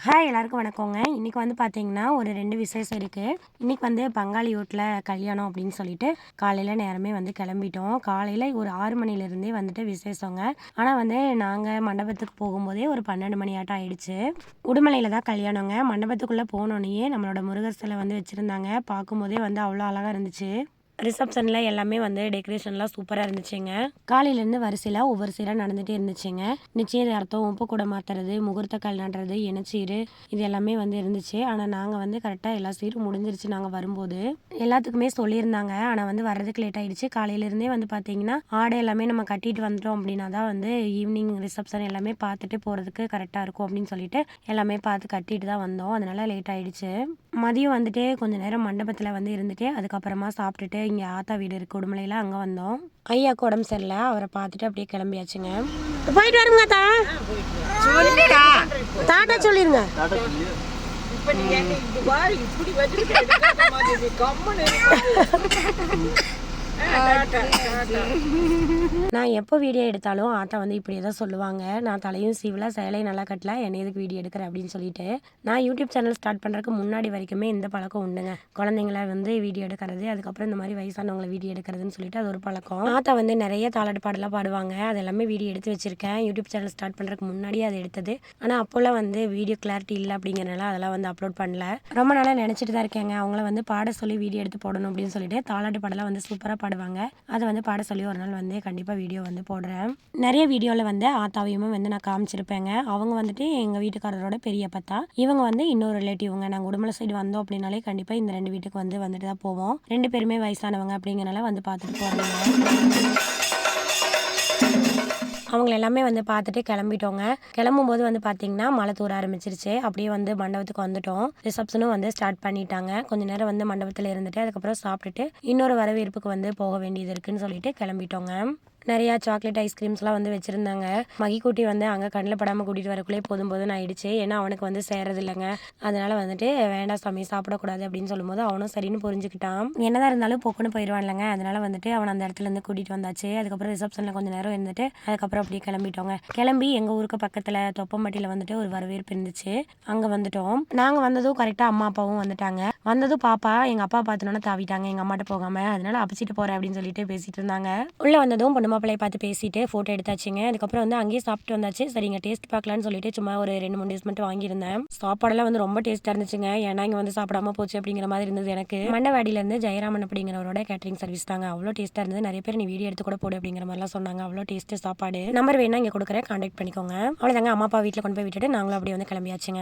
Hi எல்லாருக்கும் வணக்கங்க. இன்றைக்கி வந்து பார்த்தீங்கன்னா ஒரு 2 விசேஷம் இருக்குது. இன்றைக்கி வந்து பங்காளி வீட்டில் கல்யாணம் அப்படின்னு சொல்லிட்டு காலையில் நேரமே வந்து கிளம்பிட்டோம். காலையில் ஒரு 6 மணிலேருந்தே வந்துட்டு விசேஷங்க. ஆனால் வந்து நாங்கள் மண்டபத்துக்கு போகும்போதே ஒரு 12 மணியாட்டம் ஆயிடுச்சு. உடுமலையில் தான் கல்யாணங்க. மண்டபத்துக்குள்ளே போனோடனேயே நம்மளோட முருகர் சிலை வந்து வச்சுருந்தாங்க. பார்க்கும்போதே வந்து அவ்வளோ அழகாக இருந்துச்சு. ரிசப்ஷனில் எல்லாமே வந்து டெக்கரேஷன்லாம் சூப்பராக இருந்துச்சுங்க. காலையிலேருந்து வரிசையில் ஒவ்வொரு சீராக நடந்துகிட்டே இருந்துச்சுங்க. நிச்சயதார்த்தம், உப்பு கூட மாற்றுறது, முகூர்த்த கால் நடுறது, இனச்சீர் இது எல்லாமே வந்து இருந்துச்சு. ஆனால் நாங்கள் வந்து கரெக்டாக எல்லா சீரும் முடிஞ்சிருச்சு நாங்கள் வரும்போது. எல்லாத்துக்குமே சொல்லியிருந்தாங்க. ஆனால் வந்து வர்றதுக்கு லேட் ஆகிடுச்சு. காலையிலேருந்தே வந்து பார்த்தீங்கன்னா ஆடை எல்லாமே நம்ம கட்டிட்டு வந்துட்டோம் அப்படின்னா தான் வந்து ஈவினிங் ரிசப்ஷன் எல்லாமே பார்த்துட்டு போகிறதுக்கு கரெக்டாக இருக்கும் அப்படின்னு சொல்லிட்டு எல்லாமே பார்த்து கட்டிட்டு தான் வந்தோம். அதனால் லேட் ஆகிடுச்சு. மதியம் வந்துட்டு கொஞ்சம் நேரம் மண்டபத்தில் வந்து இருந்துட்டு அதுக்கப்புறமா சாப்பிட்டுட்டு இங்கே ஆத்தா வீடு இருக்குது உடுமலையில், அங்கே வந்தோம். ஐயாவுக்கு உடம்பு சரியில்லை, அவரை பார்த்துட்டு அப்படியே கிளம்பியாச்சுங்க. போயிட்டு வருங்க தா தாட்டா சொல்லிருங்க. நான் எப்போ வீடியோ எடுத்தாலும் ஆத்தா வந்து இப்படியே தான் சொல்லுவாங்க. நான் தலையும் சீவல, சேலையும் நல்லா கட்டல, என்னை எதுக்கு வீடியோ எடுக்கிறேன் அப்படின்னு சொல்லிட்டு. நான் யூடியூப் சேனல் ஸ்டார்ட் பண்ணுறதுக்கு முன்னாடி வரைக்குமே இந்த பழக்கம் உண்டுங்க. குழந்தைங்கள வந்து வீடியோ எடுக்கிறது, அதுக்கப்புறம் இந்த மாதிரி வயசானவங்களை வீடியோ எடுக்கிறதுன்னு சொல்லிட்டு அது ஒரு பழக்கம். ஆத்தா வந்து நிறைய தாலாட்டு பாடலாம் பாடுவாங்க. அது எல்லாமே வீடியோ எடுத்து வச்சிருக்கேன். யூடியூப் சேனல் ஸ்டார்ட் பண்ணுறதுக்கு முன்னாடியே அது எடுத்தது. ஆனால் அப்போல்லாம் வந்து வீடியோ கிளாரிட்டி இல்லை அப்படிங்கிறனால அதெல்லாம் வந்து அப்லோட் பண்ணல. ரொம்ப நாளாக நினச்சிட்டு தான் இருக்கேங்க அவங்கள வந்து பாட சொல்லி வீடியோ எடுத்து போடணும் அப்படின்னு சொல்லிட்டு. தாலாட்டு பாடலாம் வந்து சூப்பராக பாடுவாங்க. அதை வந்து பாட சொல்லி ஒரு நாள் வந்து கண்டிப்பாக வீடியோ வந்து போடுறேன். நிறைய வீடியோவில் வந்து ஆத்தாவையுமே வந்து நான் காமிச்சிருப்பேங்க. அவங்க வந்துட்டு எங்கள் வீட்டுக்காரரோட பெரிய பத்தா, இவங்க வந்து இன்னொரு ரிலேட்டிவ்ங்க. நாங்கள் உடுமலை சைடு வந்தோம் அப்படின்னாலே கண்டிப்பாக இந்த 2 வீட்டுக்கு வந்துட்டு தான் போவோம். 2 பேருமே வயசானவங்க அப்படிங்கிறனால வந்து பார்த்துட்டு போகிறாங்க. அவங்கள எல்லாமே வந்து பார்த்துட்டு கிளம்பிட்டோங்க. கிளம்பும்போது வந்து பார்த்தீங்கன்னா மழை தூர ஆரம்பிச்சிருச்சு. அப்படியே வந்து மண்டபத்துக்கு வந்துட்டோம். ரிசப்ஷனும் வந்து ஸ்டார்ட் பண்ணிட்டாங்க. கொஞ்சம் நேரம் வந்து மண்டபத்தில் இருந்துட்டு அதுக்கப்புறம் சாப்பிட்டுட்டு இன்னொரு வரவேற்புக்கு வந்து போக வேண்டியது இருக்குன்னு சொல்லிட்டு கிளம்பிட்டோங்க. நிறையா சாக்லேட் ஐஸ்கிரீம்ஸ்லாம் வந்து வச்சுருந்தாங்க. மகிக்குட்டி வந்து அங்கே கண்ணில் படாமல் கூட்டிகிட்டு வரக்குள்ளே போதும் ஆயிடுச்சு. ஏன்னா அவனுக்கு வந்து சேரது இல்லைங்க. அதனால் வந்துட்டு வேண்டாம் சாமி சாப்பிடக்கூடாது அப்படின்னு சொல்லும்போது அவனும் சரின்னு புரிஞ்சுக்கிட்டான். என்னதான் இருந்தாலும் பொக்குன்னு போயிடுவான் இல்லைங்க. அதனால் வந்துட்டு அவன் அந்த இடத்துலேருந்து கூட்டிகிட்டு வந்தாச்சு. அதுக்கப்புறம் ரிசப்ஷனில் கொஞ்சம் நேரம் இருந்துட்டு அதுக்கப்புறம் அப்படியே கிளம்பிட்டோங்க. கிளம்பி எங்கள் ஊருக்கு பக்கத்தில் தொப்பம்பட்டியில் வந்துட்டு ஒரு வரவேற்பு இருந்துச்சு. அங்கே வந்துட்டோம். நாங்கள் வந்ததும் கரெக்டாக அம்மா அப்பாவும் வந்துட்டாங்க. வந்ததும் பாப்பா எங்கள் அப்பா பார்த்தோன்னே தாவிட்டாங்க எங்கள் அம்மாட்ட போகாமல். அதனால அபிச்சிட்டு போகிறேன் அப்படின்னு சொல்லிட்டு பேசிட்டு இருந்தாங்க. உள்ளே வந்ததும் பொண்ணு மாப்பிள்ளையை பார்த்து பேசிட்டு ஃபோட்டோ எடுத்தாச்சுங்க. அதுக்கப்புறம் வந்து அங்கேயே சாப்பிட்டு வந்தாச்சு. சரிங்க டேஸ்ட் பார்க்கலான்னு சொல்லிட்டு சும்மா ஒரு 2-3 டேஸ் மட்டும் வாங்கியிருந்தேன். சாப்பாடெல்லாம் வந்து ரொம்ப டேஸ்ட்டாக இருந்துச்சுங்க. ஏன்னா இங்கே வந்து சாப்பிடாம போச்சு அப்படிங்கிற மாதிரி இருந்தது எனக்கு. மண்டவாடியிலேருந்து ஜெயராமன் அப்படிங்கிறவரோட கேட்டரிங் சர்வீஸ் தாங்க. அவ்வளோ டேஸ்ட்டாக இருந்தது. நிறைய பேர் நீ வீடியோ எடுத்து கூட போடு அப்படிங்கிற மாதிரிலாம் சொன்னாங்க. அவ்வளோ டேஸ்ட்டு சாப்பாடு. நம்பர் வேணா இங்கே கொடுக்குறேன், கான்டாக்ட் பண்ணிக்கோங்க. அவ்வளோதாங்க. அம்மா அப்பா வீட்டில் கொண்டு போய் விட்டுட்டு நாங்களும் அப்படியே வந்து கிளம்பியாச்சுங்க.